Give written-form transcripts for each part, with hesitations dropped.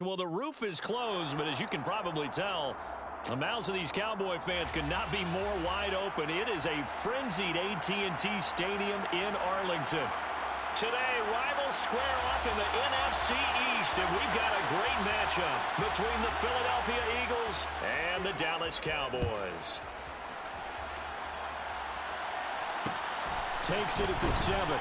Well, the roof is closed, but as you can probably tell, the mouths of these Cowboy fans could not be more wide open. It is a frenzied AT&T Stadium in Arlington. Today, rivals square off in the NFC East, and we've got a great matchup between the Philadelphia Eagles and the Dallas Cowboys. Takes it at the 7.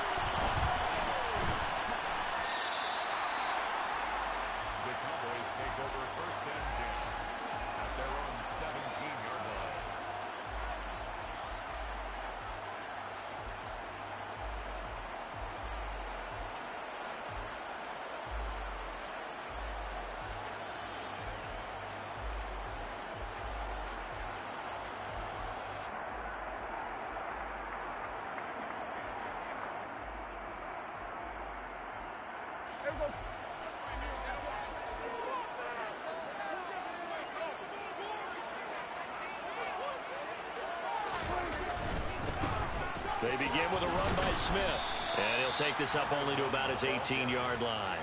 They begin with a run by Smith. And he'll take this up only to about his 18-yard line.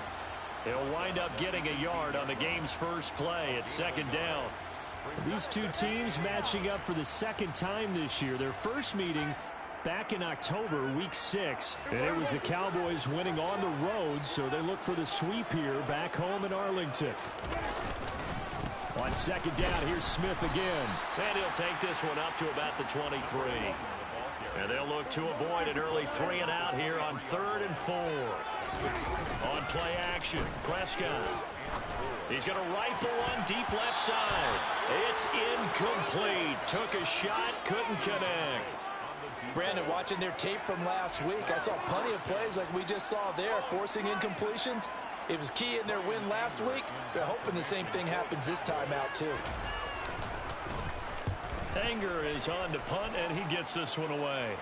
He'll wind up getting a yard on the game's first play at 2nd down. These two teams matching up for the second time this year. Their first meeting back in October, week 6. And it was the Cowboys winning on the road, so they look for the sweep here back home in Arlington. On 2nd down, here's Smith again. And he'll take this one up to about the 23. And they'll look to avoid an early 3 and out here on 3rd and 4. On play action, Prescott. He's going to rifle one deep left side. It's incomplete. Took a shot, couldn't connect. Brandon, watching their tape from last week, I saw plenty of plays like we just saw there, forcing incompletions. It was key in their win last week. They're hoping the same thing happens this time out, too. Anger is on to punt, and he gets this one away.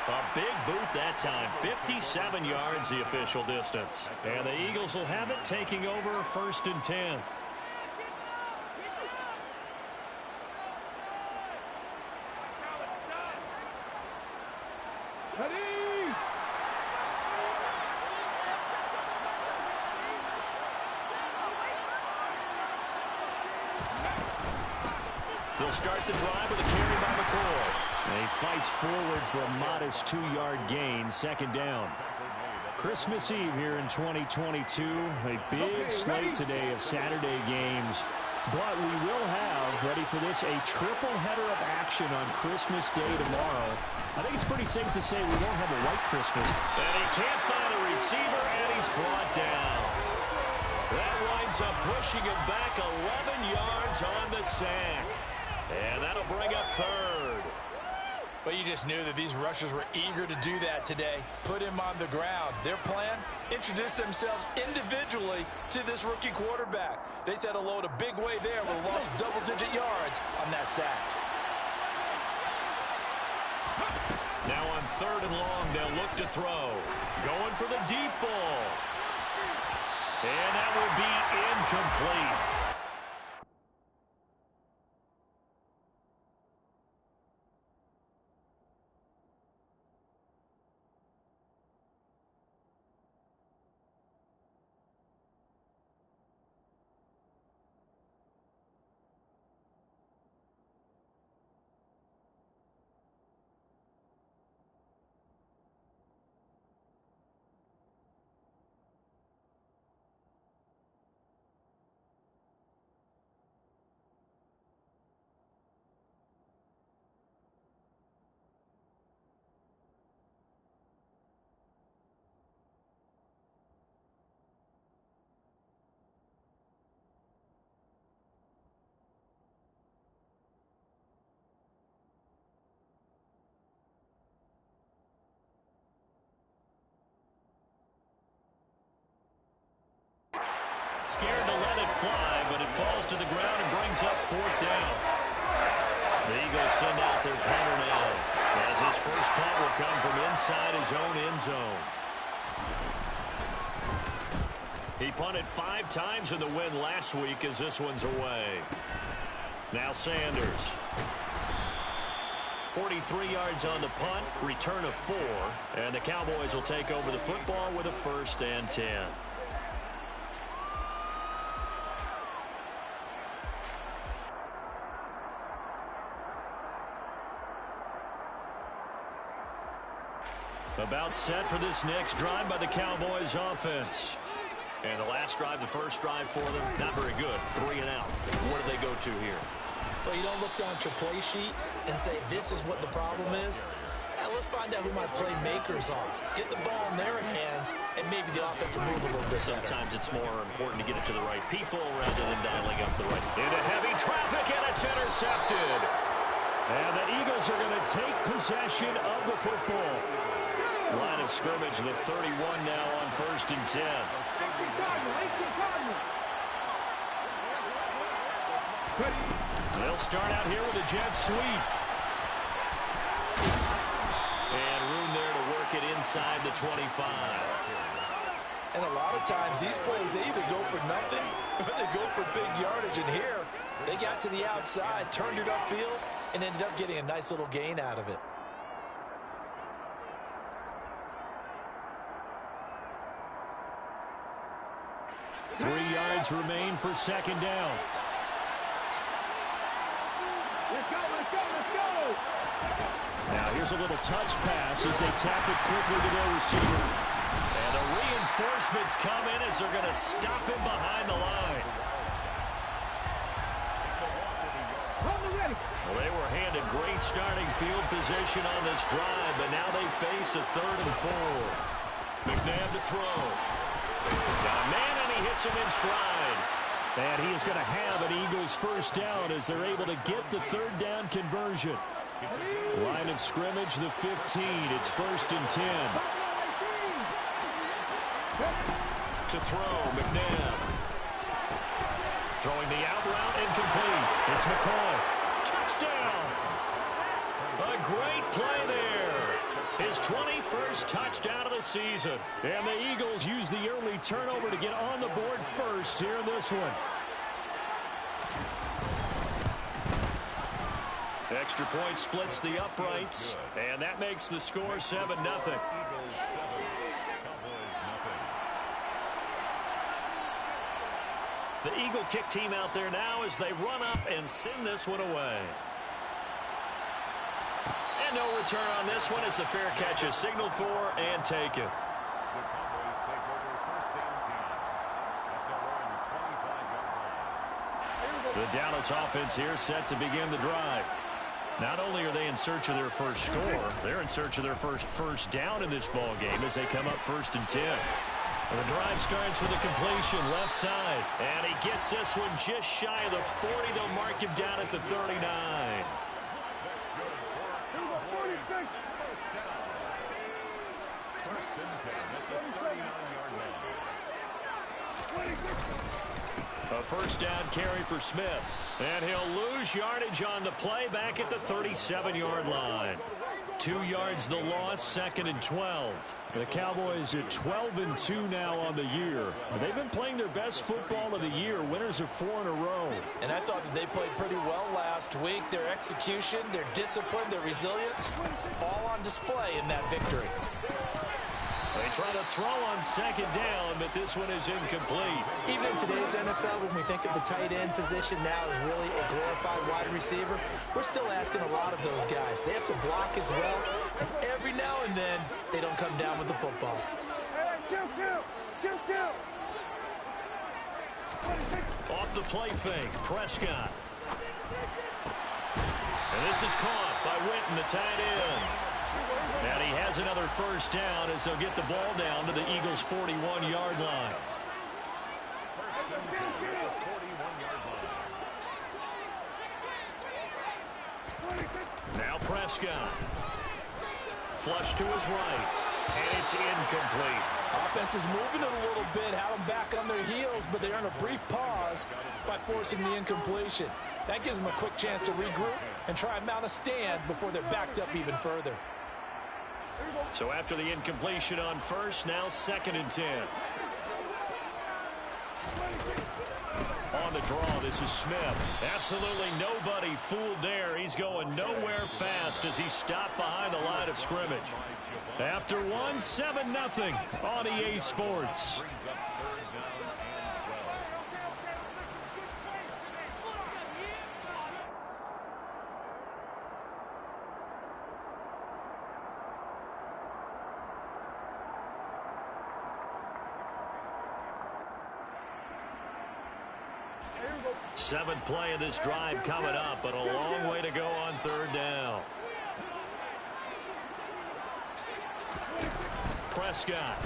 A big boot that time. 57 yards the official distance. And the Eagles will have it, taking over 1st and 10. They'll start the drive with a carry by McCoy. And he fights forward for a modest 2-yard gain, 2nd down. Christmas Eve here in 2022. A big slate today of Saturday games. But we will have, ready for this, a triple header of action on Christmas Day tomorrow. I think it's pretty safe to say we won't have a white Christmas. And he can't find a receiver, and he's brought down. That winds up pushing him back 11 yards on the sack. And that'll bring up 3rd. But you just knew that these rushers were eager to do that today. Put him on the ground. Their plan, introduce themselves individually to this rookie quarterback. They set a load a big way there with a loss of double-digit yards on that sack. Now on 3rd and long, they'll look to throw. Going for the deep ball. And that will be incomplete. Scared to let it fly, but it falls to the ground and brings up 4th down. The Eagles send out their punter now, as his first punt will come from inside his own end zone. He punted 5 times in the win last week as this one's away. Now Sanders. 43 yards on the punt, return of 4, and the Cowboys will take over the football with a 1st and 10. About set for this next drive by the Cowboys offense. And the last drive, the first drive for them, not very good. 3 and out. What do they go to here? Well, you don't look down at your play sheet and say, this is what the problem is. Yeah, let's find out who my playmakers are. Get the ball in their hands, and maybe the offense will move a little bit better. Sometimes it's more important to get it to the right people rather than dialing up the right. Into heavy traffic, and it's intercepted. And the Eagles are going to take possession of the football. Line of scrimmage, the 31 now on 1st and 10. They'll start out here with a jet sweep. And room there to work it inside the 25. And a lot of times these plays, they either go for nothing or they go for big yardage. And here, they got to the outside, turned it upfield, and ended up getting a nice little gain out of it. Three yards remain for 2nd down. Let's go, let's go, let's go! Now here's a little touch pass as they tap it quickly to their receiver. And the reinforcements come in as they're going to stop him behind the line. Well, they were handed great starting field position on this drive, but now they face a 3rd and 4. McNabb to throw. Got a man, and he hits him in stride. And he is going to have an Eagles 1st down as they're able to get the 3rd down conversion. Line of scrimmage, the 15. It's 1st and 10. To throw, McNabb. Throwing the out route, incomplete. It's McCoy. Touchdown! A great play there. His 21st touchdown of the season. And the Eagles use the early turnover to get on the board first here in this one. Extra point splits the uprights, and that makes the score 7-0. The Eagle kick team out there now as they run up and send this one away. And no return on this one as the fair catch is signaled for and taken. The Cowboys take over 1st and 10 at the 25-yard line. The Dallas offense here set to begin the drive. Not only are they in search of their first score, they're in search of their first down in this ball game as they come up 1st and 10. And the drive starts with a completion left side. And he gets this one just shy of the 40. They'll mark him down at the 39. That's good for 46. 1st down. 1st and 10 at the 39-yard line. A 1st down carry for Smith. And he'll lose yardage on the play back at the 37-yard line. 2 yards the loss, 2nd and 12. The Cowboys at 12-2 now on the year. They've been playing their best football of the year, winners of 4 in a row. And I thought that they played pretty well last week. Their execution, their discipline, their resilience, all on display in that victory. They try to throw on 2nd down, but this one is incomplete. Even in today's NFL, when we think of the tight end position now as really a glorified wide receiver, we're still asking a lot of those guys. They have to block as well, and every now and then, they don't come down with the football. Off the play fake, Prescott. And this is caught by Witten, the tight end. And he has another 1st down as they'll get the ball down to the Eagles' 41-yard line. 1st and 10 at the 41-yard line. Now Prescott. Flush to his right. And it's incomplete. Offense is moving it a little bit, had them back on their heels, but they earn a brief pause by forcing the incompletion. That gives them a quick chance to regroup and try and mount a stand before they're backed up even further. So after the incompletion on 1st, now 2nd and 10. On the draw, this is Smith. Absolutely nobody fooled there. He's going nowhere fast as he stopped behind the line of scrimmage. After one, 7-0 on EA Sports. Seventh play of this drive coming up, but a long way to go on third down. Prescott.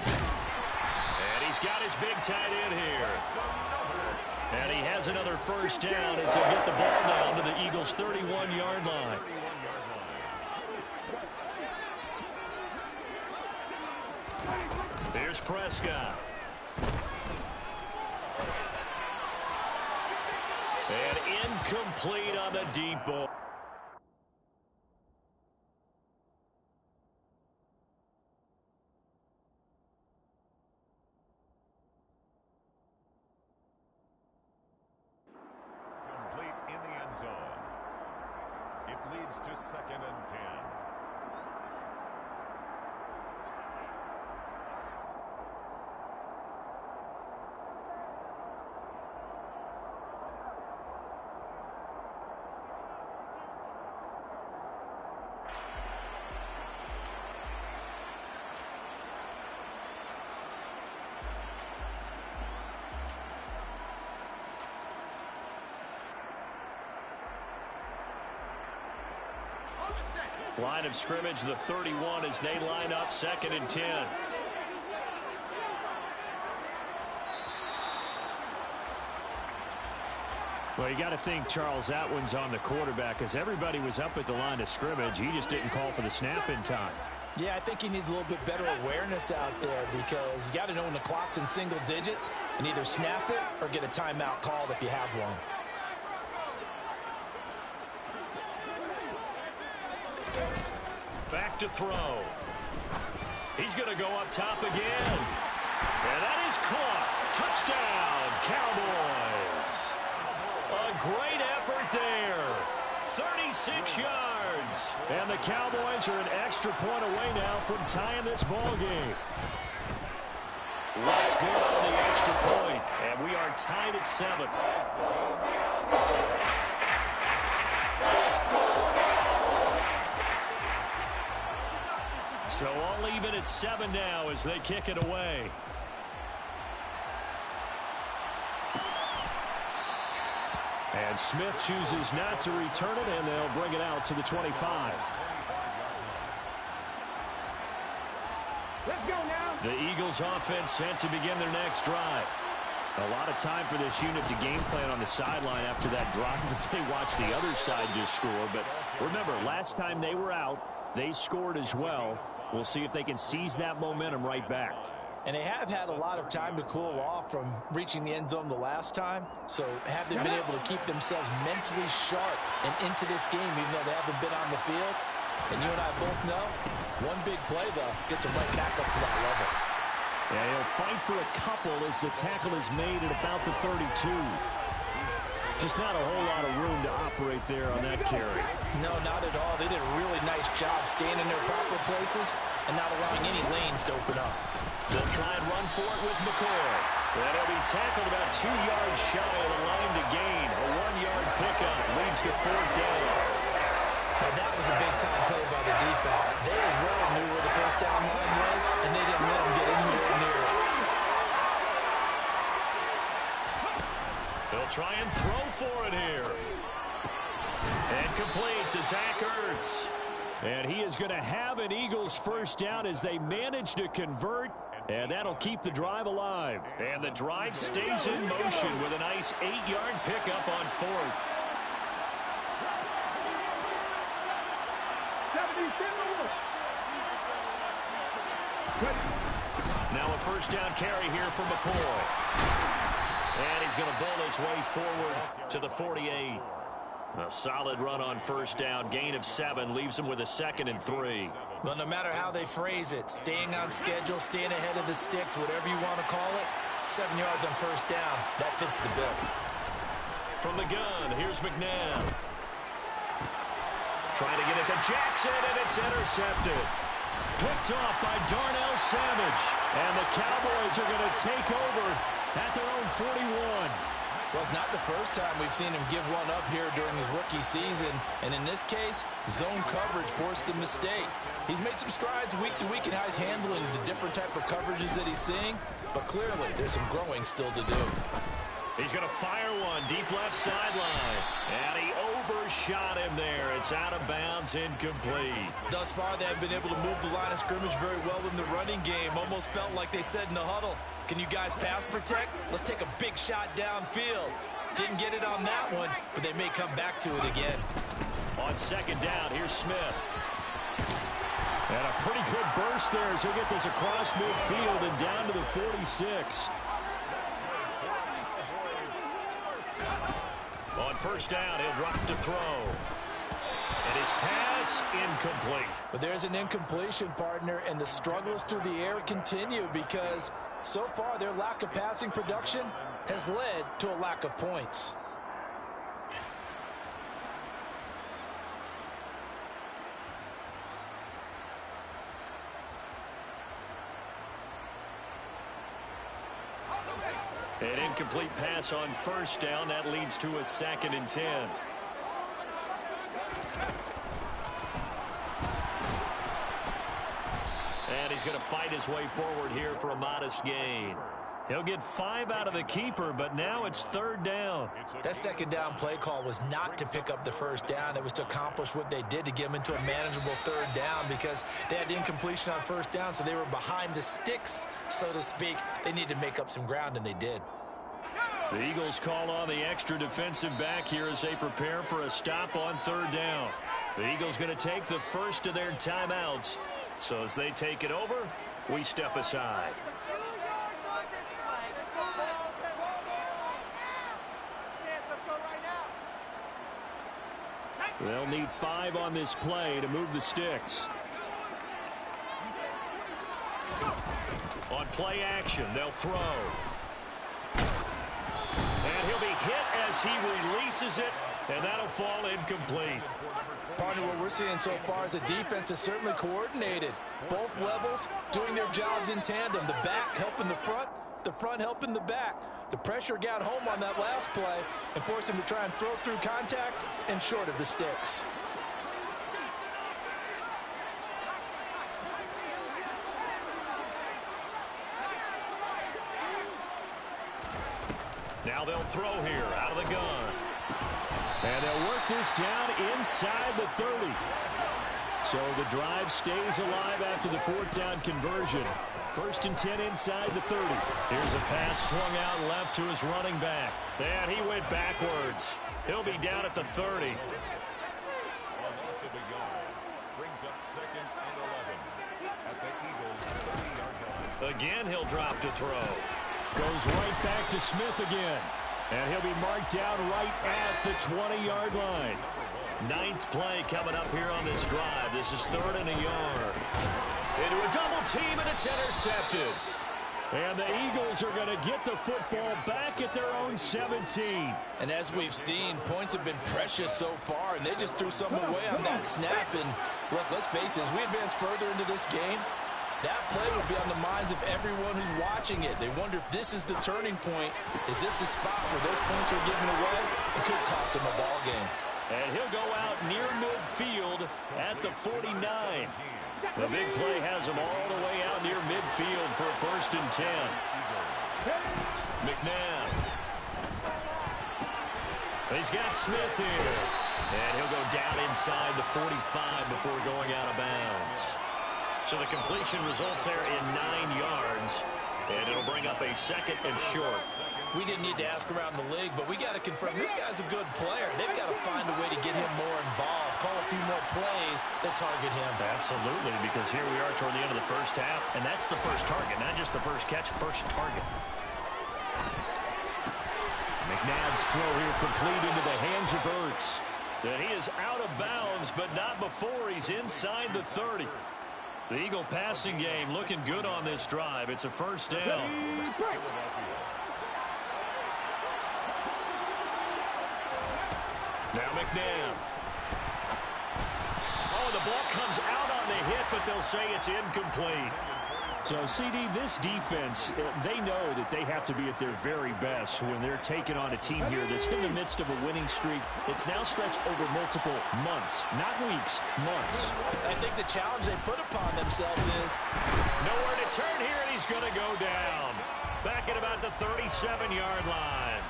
And he's got his big tight end here. And he has another first down as he'll get the ball down to the Eagles' 31-yard line. Here's Prescott. And incomplete on the deep ball. Complete in the end zone. It leads to 2nd and 10. Line of scrimmage, the 31, as they line up 2nd and 10. Well, you got to think Charles Atwin's on the quarterback as everybody was up at the line of scrimmage. He just didn't call for the snap in time. Yeah, I think he needs a little bit better awareness out there because you got to know when the clock's in single digits and either snap it or get a timeout called if you have one. Back to throw. He's going to go up top again. And that is caught. Touchdown, Cowboys. A great effort there. 36 yards. And the Cowboys are an extra point away now from tying this ball game. Let's go on the extra point. And we are tied at 7. So all even at 7 now as they kick it away. And Smith chooses not to return it, and they'll bring it out to the 25. Let's go now. The Eagles offense set to begin their next drive. A lot of time for this unit to game plan on the sideline after that drive that they watched the other side just score. But remember, last time they were out, they scored as well. We'll see if they can seize that momentum right back. And they have had a lot of time to cool off from reaching the end zone the last time. So have they been able to keep themselves mentally sharp and into this game even though they haven't been on the field? And you and I both know, one big play, though, gets them right back up to that level. Yeah, he'll fight for a couple as the tackle is made at about the 32. Just not a whole lot of room to operate there on that carry. No, not at all. They did a really nice job staying in their proper places and not allowing any lanes to open up. They'll try and run for it with McCoy. And he'll be tackled about 2 yards shy of the line to gain. A 1-yard pickup leads to 4th down. Now that was a big-time play by the defense. They as well knew where the first down line was, and they didn't let them get anywhere near it. They'll try and throw for it here. And complete to Zach Ertz. And he is going to have an Eagles first down as they manage to convert. And that'll keep the drive alive. And the drive stays in motion with a nice 8-yard pickup on 4th. Now a first down carry here for McCoy. And he's going to bowl his way forward to the 48. A solid run on first down. Gain of 7 leaves him with a 2nd and 3. Well, no matter how they phrase it, staying on schedule, staying ahead of the sticks, whatever you want to call it, 7 yards on first down. That fits the bill. From the gun, here's McNabb. Trying to get it to Jackson, and it's intercepted. Picked off by Darnell Savage. And the Cowboys are going to take over at their own 41. Well, it's not the first time we've seen him give one up here during his rookie season. And in this case, zone coverage forced the mistake. He's made some strides week to week in how he's handling the different type of coverages that he's seeing. But clearly, there's some growing still to do. He's going to fire one deep left sideline. And he overshot him there. It's out of bounds, incomplete. Thus far, they have been able to move the line of scrimmage very well in the running game. Almost felt like they said in the huddle, can you guys pass protect? Let's take a big shot downfield. Didn't get it on that one, but they may come back to it again. On second down, here's Smith. And a pretty good burst there as he'll get this across midfield and down to the 46. On first down, he'll drop to throw. And his pass, incomplete. But there's an incompletion, partner, and the struggles through the air continue because so far their lack of passing production has led to a lack of points. An incomplete pass on first down. That leads to a 2nd and 10. And he's going to fight his way forward here for a modest gain. He'll get 5 out of the keeper, but now it's 3rd down. That second down play call was not to pick up the first down. It was to accomplish what they did to get them into a manageable 3rd down because they had incompletion on first down, so they were behind the sticks, so to speak. They needed to make up some ground, and they did. The Eagles call on the extra defensive back here as they prepare for a stop on 3rd down. The Eagles going to take the first of their timeouts. So as they take it over, we step aside. They'll need 5 on this play to move the sticks. On play action, they'll throw. And he'll be hit as he releases it, and that'll fall incomplete. Partner, what we're seeing so far is the defense is certainly coordinated. Both levels doing their jobs in tandem. The back helping the front helping the back. The pressure got home on that last play and forced him to try and throw through contact and short of the sticks. Now they'll throw here out of the gun. And they'll work this down inside the 30. So the drive stays alive after the 4th down conversion. 1st and 10 inside the 30. Here's a pass swung out left to his running back. And he went backwards. He'll be down at the 30. Brings up 2nd and 11 at the Eagles' 30-yard line. Again, he'll drop to throw. Goes right back to Smith again. And he'll be marked down right at the 20-yard line. 9th play coming up here on this drive. This is 3rd and a yard. Into a double team, and it's intercepted. And the Eagles are going to get the football back at their own 17. And as we've seen, points have been precious so far, and they just threw some away on that snap. And look, let's face it, as we advance further into this game, that play will be on the minds of everyone who's watching it. They wonder if this is the turning point. Is this the spot where those points are given away? It could cost them a ball game. And he'll go out near midfield at the 49. The big play has him all the way out near midfield for a 1st and 10. McNabb. He's got Smith here. And he'll go down inside the 45 before going out of bounds. So the completion results there in 9 yards. And it'll bring up a 2nd and short. We didn't need to ask around the league, but we got to confirm this guy's a good player. They've got to find a way to get him more involved, call a few more plays that target him. Absolutely, because here we are toward the end of the first half, and that's the first target, not just the first catch, first target. McNabb's throw here complete into the hands of Ertz. And he is out of bounds, but not before he's inside the 30. The Eagle passing game looking good on this drive. It's a first down. Now McNabb. Oh, the ball comes out on the hit, but they'll say it's incomplete. So, CD, this defense, they know that they have to be at their very best when they're taking on a team here that's in the midst of a winning streak. It's now stretched over multiple months, not weeks, months. I think the challenge they put upon themselves is nowhere to turn here, and he's going to go down. Back at about the 37-yard line.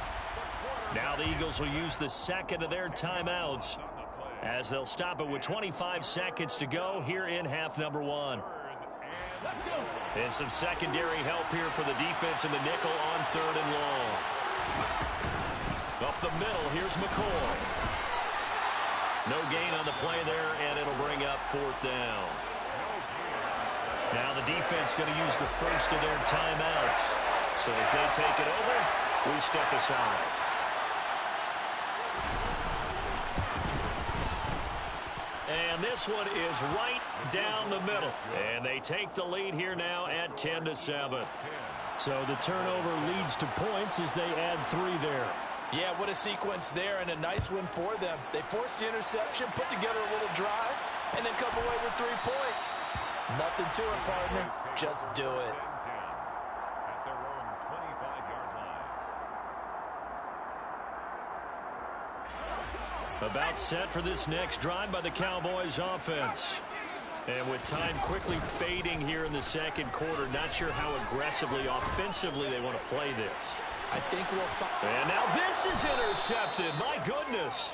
Now the Eagles will use the second of their timeouts as they'll stop it with 25 seconds to go here in half number one. And some secondary help here for the defense in the nickel on third and long. Up the middle, here's McCoy. No gain on the play there, and it'll bring up fourth down. Now the defense going to use the first of their timeouts. So as they take it over, we step aside. And this one is right down the middle. And they take the lead here now at 10-7. So the turnover leads to points as they add 3 there. Yeah, what a sequence there, and a nice win for them. They forced the interception, put together a little drive, and then come away with 3 points. Nothing to it, partner. Just do it. At their own 25-yard line. About set for this next drive by the Cowboys offense. And with time quickly fading here in the second quarter, not sure how aggressively, offensively they want to play this. I think we'll find. And now this is intercepted. My goodness.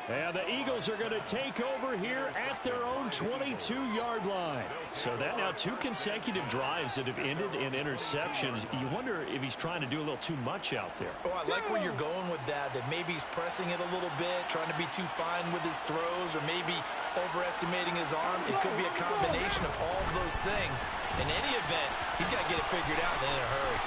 And the Eagles are going to take over here at their own 22-yard line. So that now 2 consecutive drives that have ended in interceptions. You wonder if he's trying to do a little too much out there. Oh, I like where you're going with that maybe he's pressing it a little bit, trying to be too fine with his throws, or maybe overestimating his arm. It could be a combination of all of those things. In any event, he's got to get it figured out in a hurry.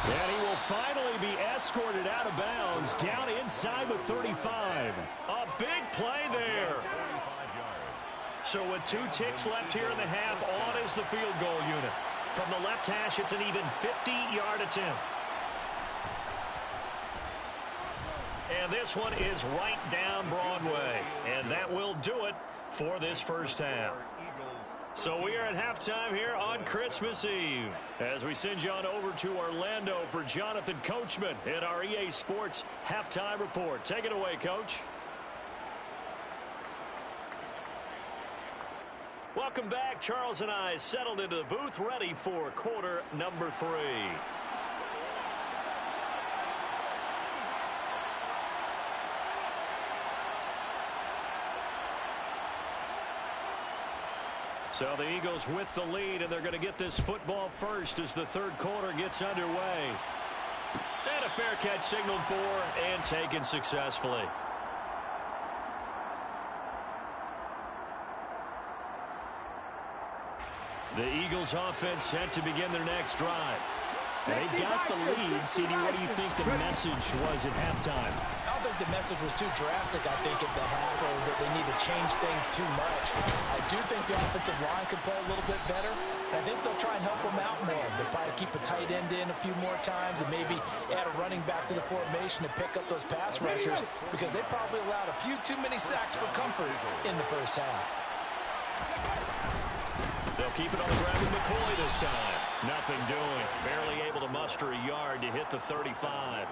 And he will finally be escorted out of bounds down inside the 35. A big play there. So with 2 ticks left here in the half, on is the field goal unit. From the left hash, it's an even 50-yard attempt. And this one is right down Broadway. And that will do it for this first half. So we are at halftime here on Christmas Eve as we send you on over to Orlando for Jonathan Coachman in our EA Sports Halftime Report. Take it away, Coach. Welcome back. Charles and I settled into the booth ready for quarter number 3. So the Eagles with the lead, and they're going to get this football first as the third quarter gets underway. And a fair catch signaled for and taken successfully. The Eagles offense set to begin their next drive. They've got the lead. CD, what do you think the message was at halftime? I don't think the message was too drastic, I think, at the half, or that they need to change things too much. I do think the offensive line could play a little bit better. I think they'll try and help them out more. They'll probably keep a tight end in a few more times and maybe add a running back to the formation to pick up those pass rushers, because they probably allowed a few too many sacks for comfort in the first half. They'll keep it on the ground with McCoy this time. Nothing doing. Barely able to muster a yard to hit the 35.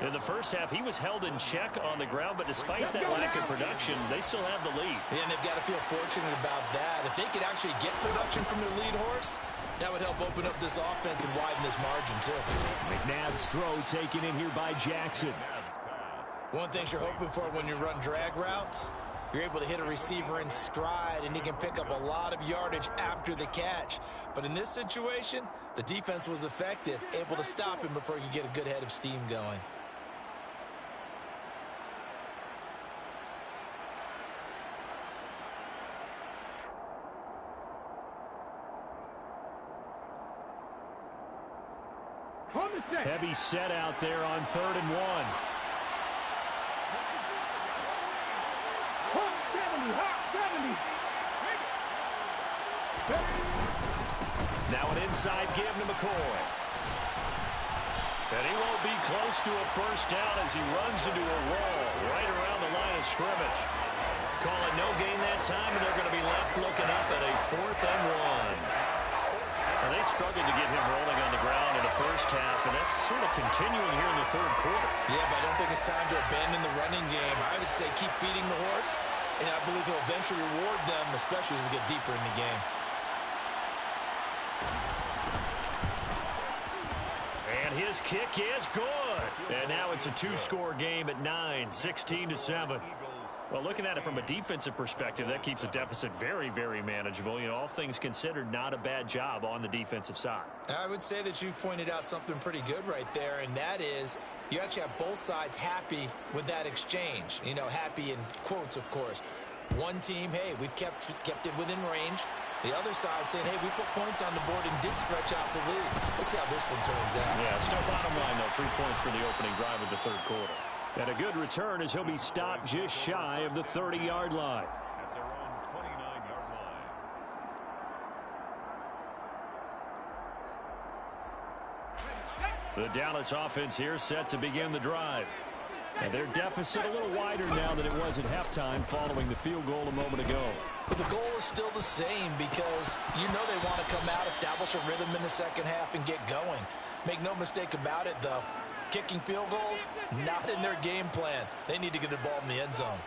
In the first half, he was held in check on the ground, but despite that lack of production, they still have the lead. Yeah, and they've got to feel fortunate about that. If they could actually get production from their lead horse, that would help open up this offense and widen this margin, too. McNabb's throw taken in here by Jackson. One thing you're hoping for when you run drag routes, you're able to hit a receiver in stride, and he can pick up a lot of yardage after the catch. But in this situation, the defense was effective, able to stop him before he could get a good head of steam going. Heavy set out there on 3rd and 1. Now an inside give to McCoy. And he won't be close to a first down as he runs into a wall right around the line of scrimmage. Call it no gain that time, and they're going to be left looking up at a 4th and 1. Well, they struggled to get him rolling on the ground in the first half, and that's sort of continuing here in the 3rd quarter. Yeah, but I don't think it's time to abandon the running game. I would say keep feeding the horse, and I believe he'll eventually reward them, especially as we get deeper in the game. And his kick is good. And now it's a 2-score game at 9, 16-7. Well, looking at it from a defensive perspective, that keeps the deficit very, very manageable. You know, all things considered, not a bad job on the defensive side. I would say that you've pointed out something pretty good right there, and that is you actually have both sides happy with that exchange. You know, happy in quotes, of course. One team, hey, we've kept it within range. The other side saying, hey, we put points on the board and did stretch out the lead. Let's see how this one turns out. Yeah, still bottom line, though. 3 points for the opening drive of the 3rd quarter. And a good return as he'll be stopped just shy of the 30-yard line. At their own 29-yard line. The Dallas offense here set to begin the drive. And their deficit a little wider now than it was at halftime following the field goal a moment ago. But the goal is still the same because you know they want to come out, establish a rhythm in the second half, and get going. Make no mistake about it, though. Kicking field goals, not in their game plan. They need to get the ball in the end zone.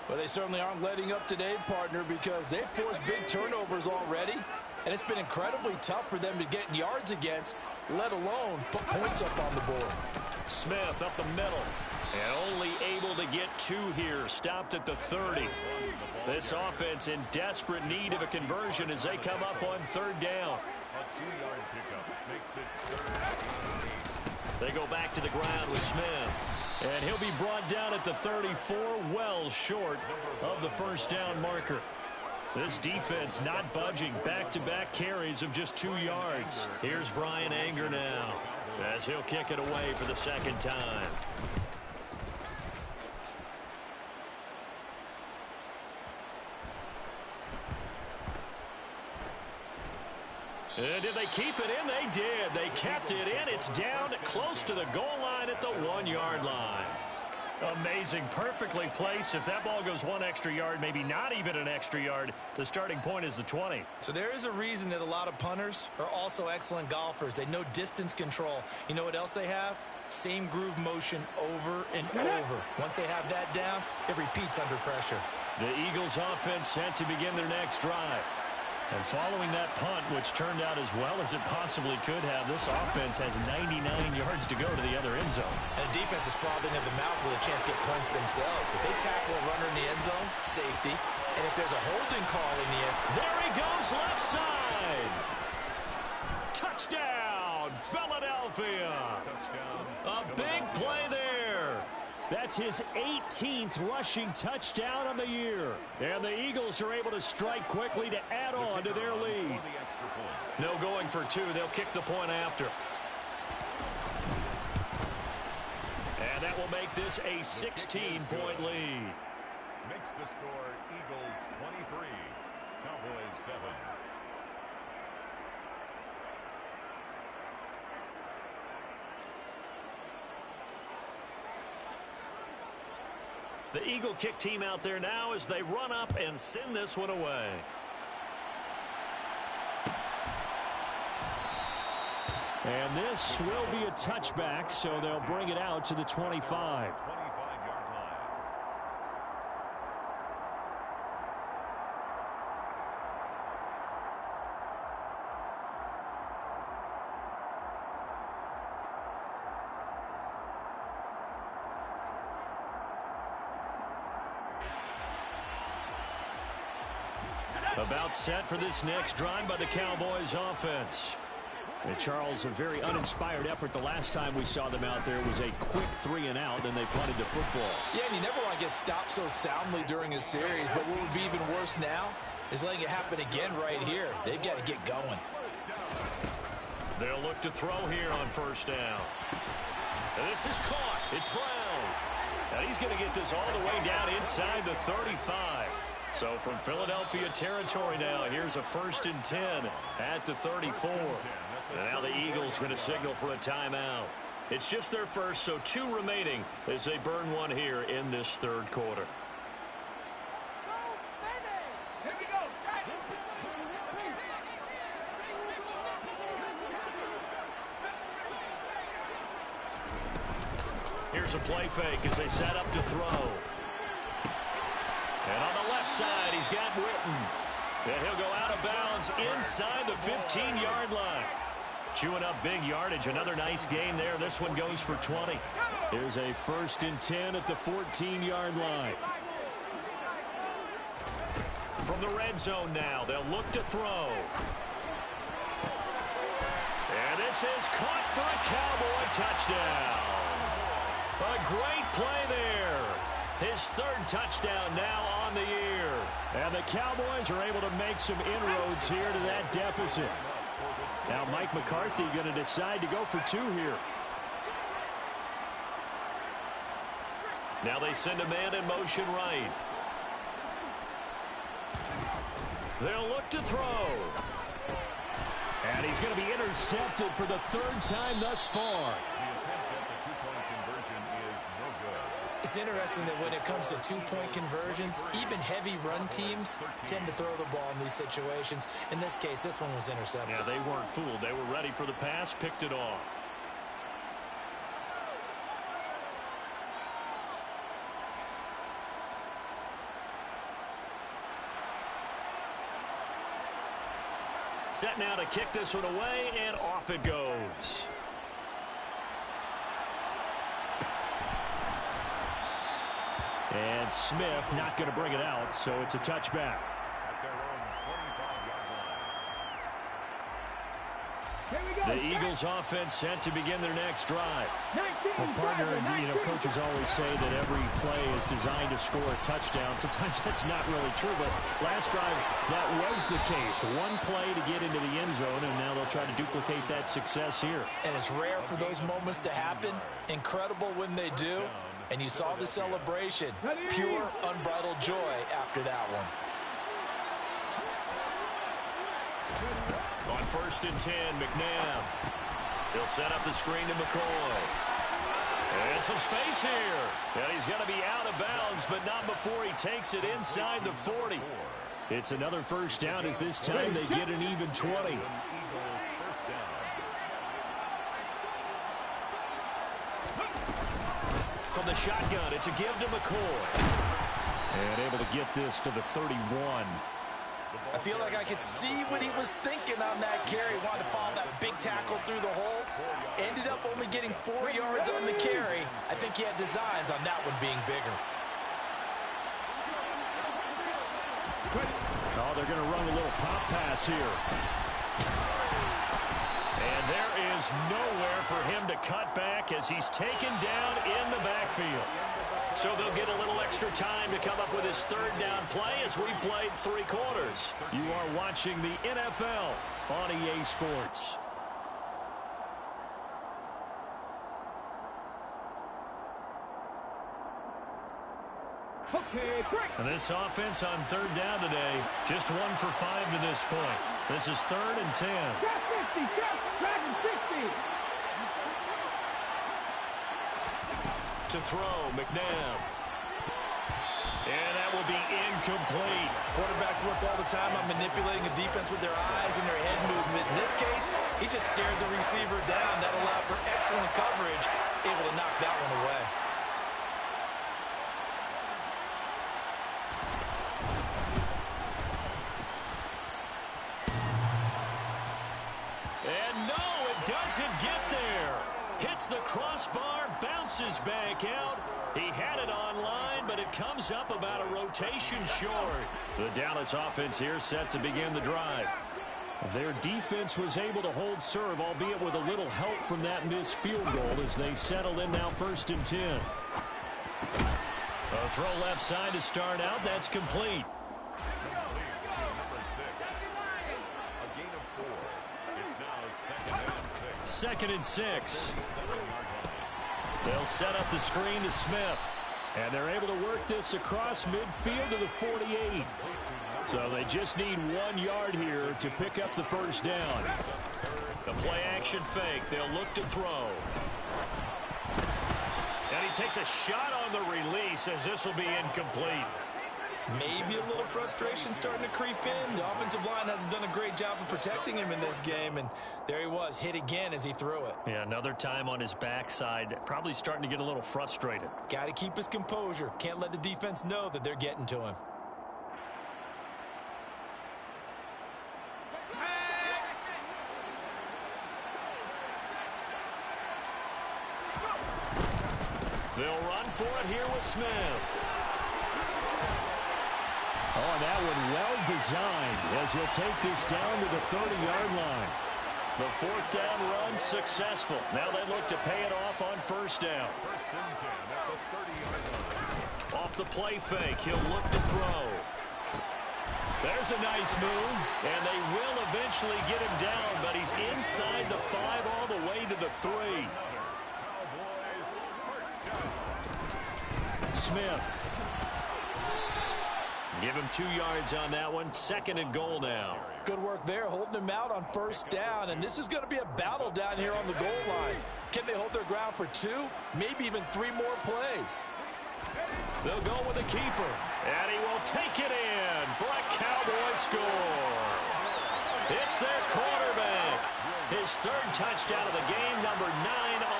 Well, they certainly aren't letting up today, partner, because they've forced big turnovers already. And it's been incredibly tough for them to get yards against, let alone put points up on the board. Smith up the middle. And only able to get 2 here. Stopped at the 30. This offense in desperate need of a conversion as they come up on 3rd down. A 2-yard pickup makes it 3rd. They go back to the ground with Smith. And he'll be brought down at the 34, well short of the first down marker. This defense not budging. Back-to-back carries of just 2 yards. Here's Brian Anger now as he'll kick it away for the 2nd time. And did they keep it in? They did. They kept it in. It's down close to the goal line at the 1-yard line. Amazing. Perfectly placed. If that ball goes 1 extra yard, maybe not even an extra yard, the starting point is the 20. So there is a reason that a lot of punters are also excellent golfers. They know distance control. You know what else they have? Same groove motion over and over. Once they have that down, it repeats under pressure. The Eagles offense set to begin their next drive. And following that punt, which turned out as well as it possibly could have, this offense has 99 yards to go to the other end zone. And the defense is frothing at the mouth with a chance to get points themselves. If they tackle a runner in the end zone, safety. And if there's a holding call in the end, there he goes, left side. Touchdown, Philadelphia. Touchdown. A big play there. That's his 18th rushing touchdown of the year. And the Eagles are able to strike quickly to add on to their lead. No going for 2. They'll kick the point after. And that will make this a 16-point lead. Makes the score Eagles 23, Cowboys 7. The Eagle kick team out there now as they run up and send this one away. And this will be a touchback, so they'll bring it out to the 25. About set for this next drive by the Cowboys offense. And Charles, a very uninspired effort the last time we saw them out there. It was a quick 3 and out, and they punted the football. Yeah, and you never want to get stopped so soundly during a series, but what would be even worse now is letting it happen again right here. They've got to get going. They'll look to throw here on first down. And this is caught. It's Brown. And he's going to get this all the way down inside the 35. So from Philadelphia territory now, here's a 1st and 10 at the 34. And now the Eagles going to signal for a timeout. It's just their first, so 2 remaining as they burn one here in this 3rd quarter. Here's a play fake as they set up to throw. And on the left side, he's got Witten. And he'll go out of bounds inside the 15-yard line. Chewing up big yardage. Another nice gain there. This one goes for 20. Here's a 1st and 10 at the 14-yard line. From the red zone now, they'll look to throw. And this is caught for a Cowboy touchdown. A great play there. His 3rd touchdown now on the year. And the Cowboys are able to make some inroads here to that deficit. Now Mike McCarthy going to decide to go for 2 here. Now they send a man in motion right. They'll look to throw. And he's going to be intercepted for the 3rd time thus far. It's interesting that when it comes to 2-point conversions, even heavy run teams tend to throw the ball in these situations. In this case, this one was intercepted. Yeah, they weren't fooled. They were ready for the pass, picked it off. Set now to kick this one away, and off it goes. And Smith not going to bring it out, so it's a touchback. At their own 25-yard line. The Eagles offense set to begin their next drive. Well, partner, coaches always say that every play is designed to score a touchdown. Sometimes that's not really true, but last drive, that was the case. One play to get into the end zone, and now they'll try to duplicate that success here. And it's rare for those moments to happen. Incredible when they do. And you saw the celebration. Pure, unbridled joy after that one. On 1st and 10, McNabb. He'll set up the screen to McCoy. And some space here. And he's going to be out of bounds, but not before he takes it inside the 40. It's another 1st down as this time they get an even 20. From the shotgun, it's a give to McCoy. And able to get this to the 31. I feel like I could see what he was thinking on that carry. Wanted to follow that big tackle through the hole. Ended up only getting 4 yards on the carry. I think he had designs on that one being bigger. Oh, they're going to run a little pop pass here. And there is nowhere for him to cut back as he's taken down in the backfield. So they'll get a little extra time to come up with his 3rd down play as we've played 3 quarters. You are watching the NFL on EA Sports. And this offense on 3rd down today, just 1 for 5 to this point. This is 3rd and 10. To throw, McNabb. And that will be incomplete. Quarterbacks work all the time on manipulating a defense with their eyes and their head movement. In this case, he just stared the receiver down. That allowed for excellent coverage, able to knock that one away. And no, it doesn't get there. Hits the crossbar, bounces back out. He had it online, but it comes up about a rotation short. The Dallas offense here set to begin the drive. Their defense was able to hold serve, albeit with a little help from that missed field goal as they settle in now 1st and 10. A throw left side to start out. That's complete. Second and 6. They'll set up the screen to Smith. And they're able to work this across midfield to the 48. So they just need 1 yard here to pick up the first down. The play action fake. They'll look to throw. And he takes a shot on the release as this will be incomplete. Maybe a little frustration starting to creep in. The offensive line hasn't done a great job of protecting him in this game, and there he was, hit again as he threw it. Yeah, another time on his backside, probably starting to get a little frustrated. Got to keep his composure. Can't let the defense know that they're getting to him. They'll run for it here with Smith. Oh, that one well designed as he'll take this down to the 30-yard line. The 4th down run successful. Now they look to pay it off on 1st down. 1st and 10 at the 30-yard line. Off the play fake, he'll look to throw. There's a nice move, and they will eventually get him down, but he's inside the 5 all the way to the 3. Cowboys first down. Smith. Give him 2 yards on that one. 2nd and goal now. Good work there, holding him out on 1st down, and this is going to be a battle down here on the goal line. Can they hold their ground for 2, maybe even 3 more plays? They'll go with the keeper, and he will take it in for a Cowboy score. It's their quarterback. His 3rd touchdown of the game, number 9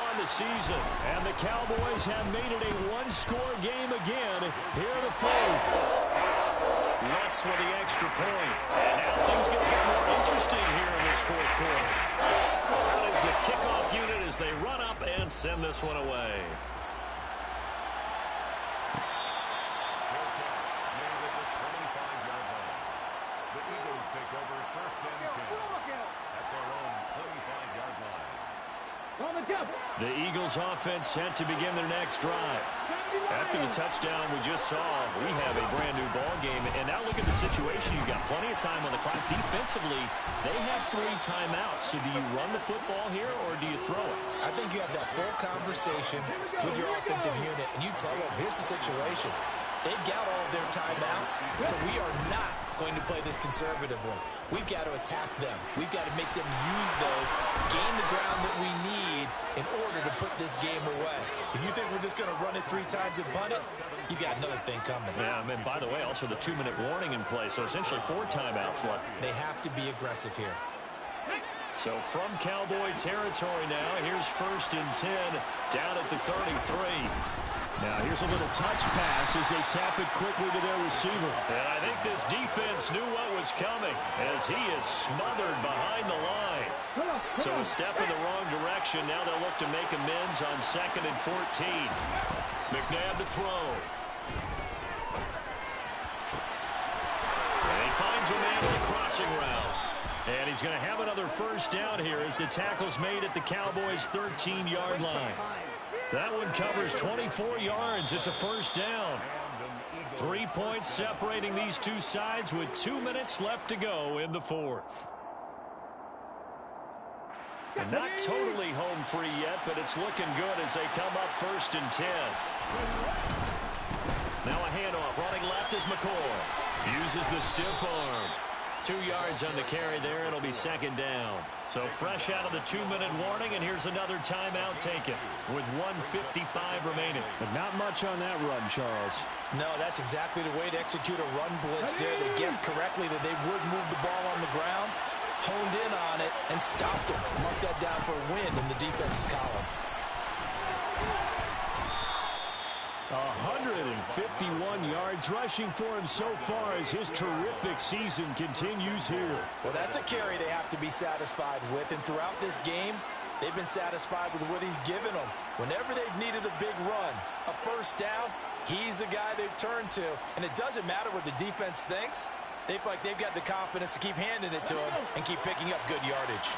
on the season. And the Cowboys have made it a 1-score game again here in the 4th. Lutz with the extra point. And now things get a bit more interesting here in this 4th quarter. That is the kickoff unit as they run up and send this one away. The Eagles take over 1st and 10 at their own 25-yard line. The Eagles offense set to begin their next drive. After the touchdown we just saw, we have a brand new ball game. And now look at the situation. You've got plenty of time on the clock. Defensively, they have 3 timeouts. So do you run the football here or do you throw it? I think you have that full conversation with your offensive unit, and you tell them, here's the situation. They've got all of their timeouts, so we are not going to play this conservatively. We've got to attack them. We've got to make them use those, gain the ground that we need in order to put this game away. If you think we're just going to run it 3 times and punt it, you got another thing coming. Yeah, and by the way, also the 2-minute warning in play, so essentially 4 timeouts left. They have to be aggressive here. So from Cowboy territory now, here's 1st and 10 down at the 33. Now here's a little touch pass as they tap it quickly to their receiver. And I think this defense knew what was coming as he is smothered behind the line. So a step in the wrong direction. Now they'll look to make amends on 2nd and 14. McNabb to throw. And he finds a man on the crossing route. And he's going to have another 1st down here as the tackle's made at the Cowboys' 13-yard line. That one covers 24 yards. It's a 1st down. 3 points separating these two sides with 2 minutes left to go in the 4th. And not totally home free yet, but it's looking good as they come up 1st and 10. Now a handoff. Running left is McCoy. Uses the stiff arm. 2 yards on the carry there. It'll be 2nd down. So fresh out of the 2-minute warning, and here's another timeout taken with 1:55 remaining. But not much on that run, Charles. No, that's exactly the way to execute a run blitz there. They guessed correctly that they would move the ball on the ground, honed in on it, and stopped them. Mark that down for a win in the defense's column. 151 yards rushing for him so far as his terrific season continues here. Well, that's a carry they have to be satisfied with, and throughout this game, they've been satisfied with what he's given them. Whenever they've needed a big run, a 1st down, he's the guy they've turned to, and it doesn't matter what the defense thinks. They feel like they've got the confidence to keep handing it to him and keep picking up good yardage.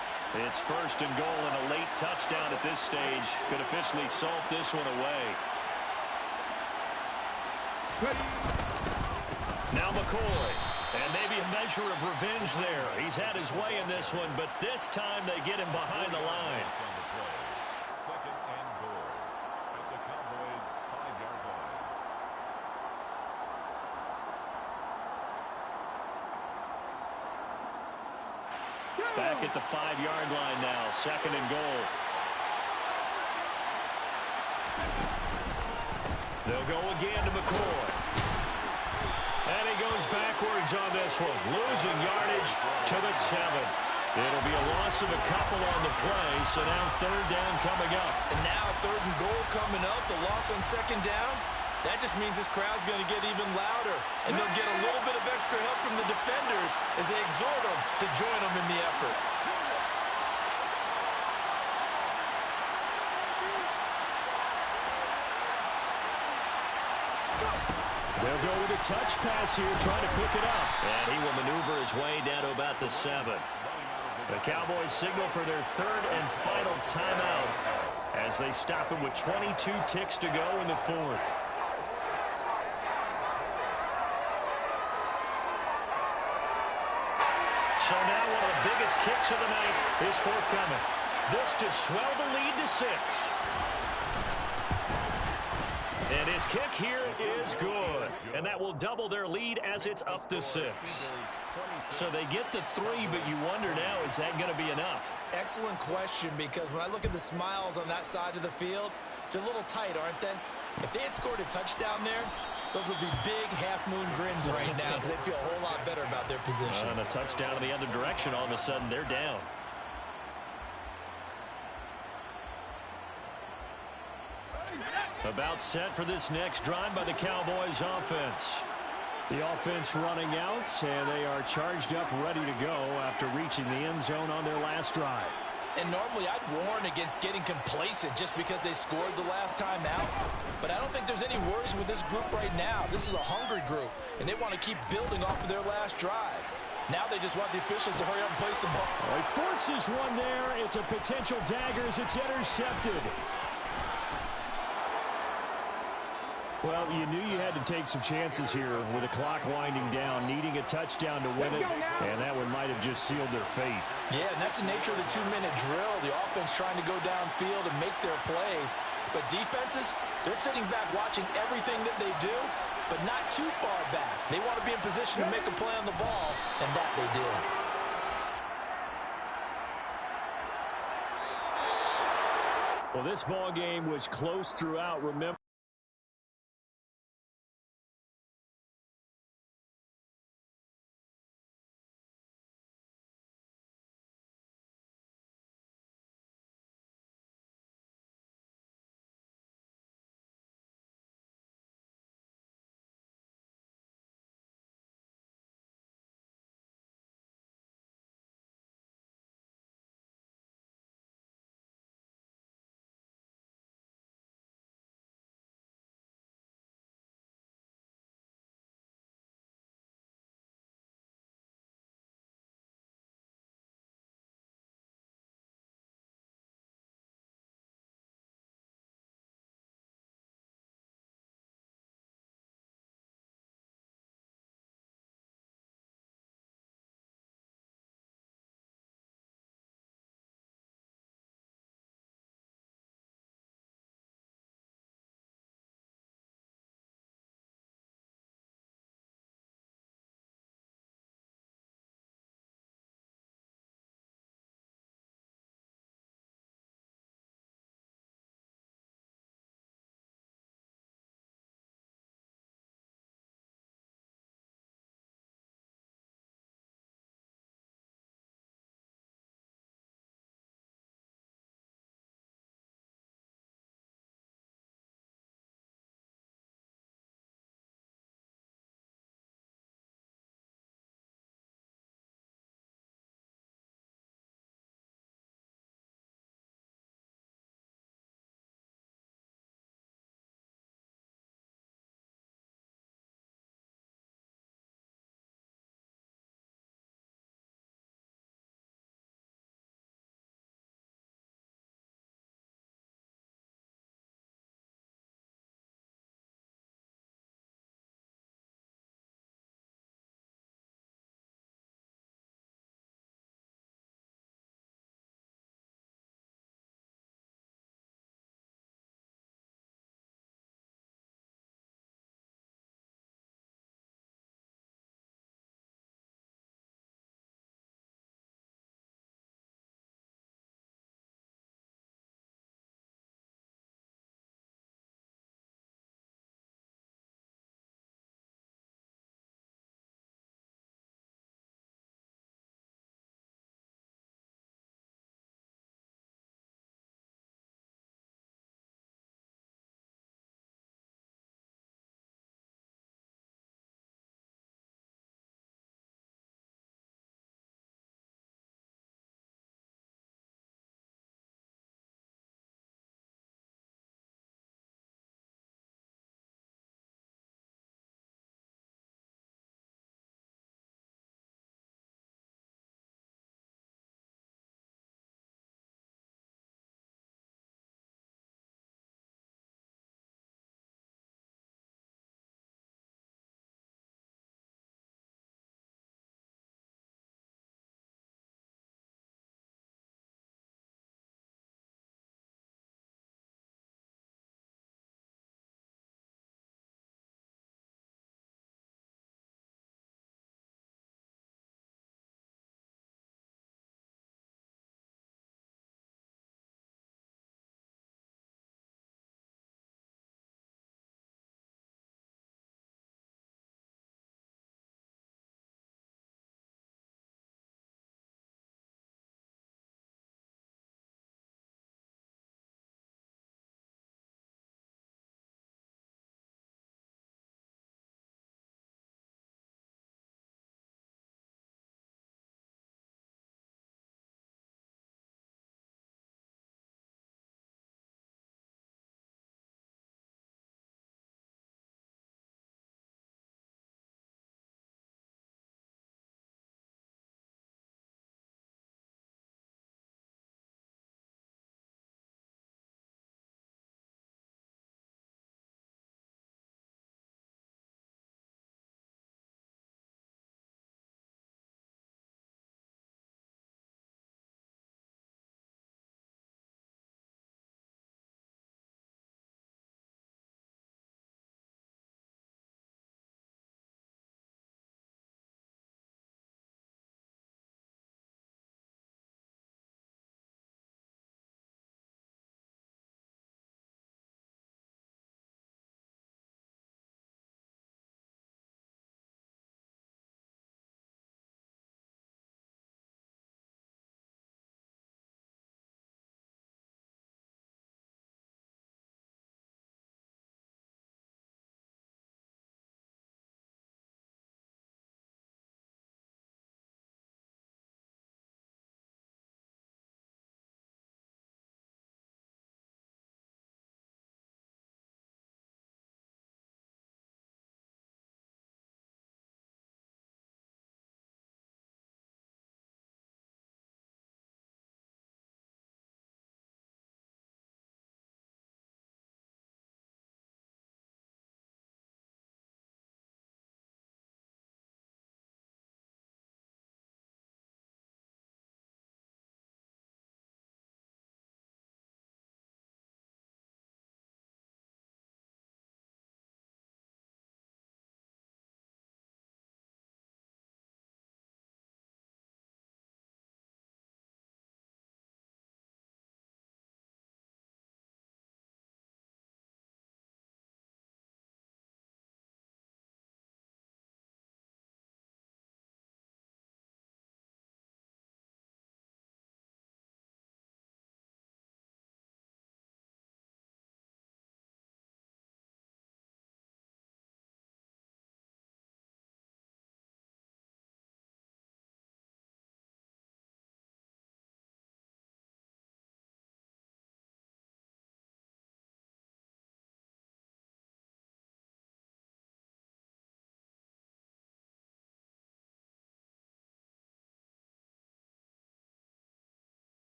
It's 1st and goal, and a late touchdown at this stage could officially salt this one away. Now McCoy, and maybe a measure of revenge there. He's had his way in this one, but this time they get him behind the line. 2nd and goal at the Cowboys' 5-yard line. Back at the 5-yard line now, 2nd and goal. They'll go again to McCoy. And he goes backwards on this one, losing yardage to the 7. It'll be a loss of a couple on the play, so now 3rd down coming up. And now 3rd and goal coming up, the loss on 2nd down. That just means this crowd's going to get even louder, and they'll get a little bit of extra help from the defenders as they exhort them to join them in the effort. They'll go with a touch pass here, trying to pick it up. And he will maneuver his way down to about the 7. The Cowboys signal for their 3rd and final timeout as they stop him with 22 ticks to go in the 4th. So now one of the biggest kicks of the night is forthcoming. This to swell the lead to 6. And his kick here is good. And that will double their lead as it's up to 6. So they get the 3, but you wonder now, is that going to be enough? Excellent question, because when I look at the smiles on that side of the field, they're a little tight, aren't they? If they had scored a touchdown there, those would be big half-moon grins right now because they'd feel a whole lot better about their position. And a touchdown in the other direction, all of a sudden they're down. About set for this next drive by the Cowboys offense. The offense running out, and they are charged up, ready to go after reaching the end zone on their last drive. And normally I'd warn against getting complacent just because they scored the last time out. But I don't think there's any worries with this group right now. This is a hungry group, and they want to keep building off of their last drive. Now they just want the officials to hurry up and place the ball. He forces one there. It's a potential dagger as it's intercepted. Well, you knew you had to take some chances here with the clock winding down, needing a touchdown to win it, and that one might have just sealed their fate. Yeah, and that's the nature of the 2-minute drill. The offense trying to go downfield and make their plays. But defenses, they're sitting back watching everything that they do, but not too far back. They want to be in position to make a play on the ball, and that they did. Well, this ball game was close throughout. Remember.